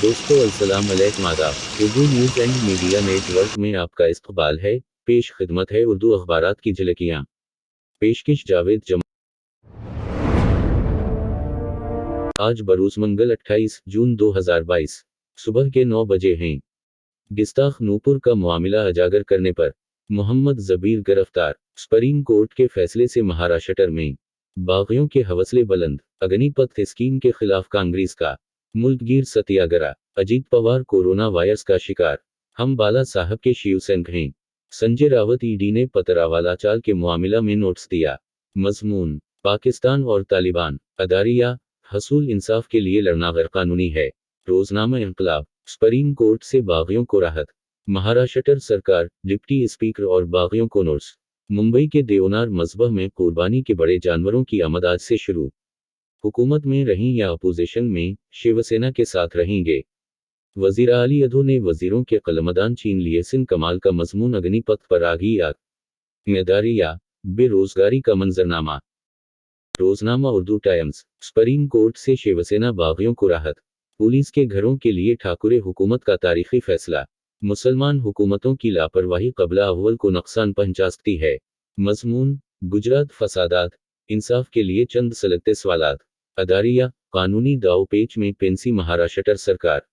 दोस्तों अस्सलाम अलैकुम आदाब। Urdu news and media network में आपका इस्तकबाल है। पेश खिदमत है उर्दू अखबारात की झलकियाँ। पेशकश जावेद जम। आज बरोज़ मंगल 28 जून 2022 सुबह के 9 बजे हैं। गुस्ताख नूपुर का मामला उजागर करने पर मोहम्मद जबीर गिरफ्तार। सुप्रीम कोर्ट के फैसले से महाराष्ट्र में बागियों के हौसले बुलंद। अग्निपथ स्कीम के खिलाफ कांग्रेस का मुल्कगीर सत्याग्रह। अजीत पवार कोरोना वायरस का शिकार। हम बाला साहब के शिवसैनिक हैं। संजय रावत ईडी ने पतरावाला चाल के मामला में नोटिस दिया। मजमून पाकिस्तान और तालिबान अदारिया हसूल इंसाफ के लिए लड़ना गैरकानूनी है। रोजनामा इंकलाब। सुप्रीम कोर्ट से बागियों को राहत। महाराष्ट्र सरकार डिप्टी स्पीकर और बागियों को नोटिस। मुंबई के देवनार मस्बह में कुर्बानी के बड़े जानवरों की आमद आज से शुरू। हुकूमत में रहें या अपोजिशन में, शिवसेना के साथ रहेंगे। वजीर आली अधो ने वजीरों के कलमदान छीन लिए। सिंह कमाल का मजमून अग्निपथ पर आगी आग। मेदारिया बेरोजगारी का मंजरनामा। रोजनामा उर्दू टाइम्स। सुप्रीम कोर्ट से शिवसेना बागियों को राहत। पुलिस के घरों के लिए ठाकुरे हुकूमत का तारीखी फैसला। मुसलमान हुकूमतों की लापरवाही कबला अव्वल को नुकसान पहुंचा सकती है। मजमून गुजरात फसादात इंसाफ के लिए चंद सलगते सवालात। अदारिया कानूनी दाव पेच में पेंसी महाराष्ट्र सरकार।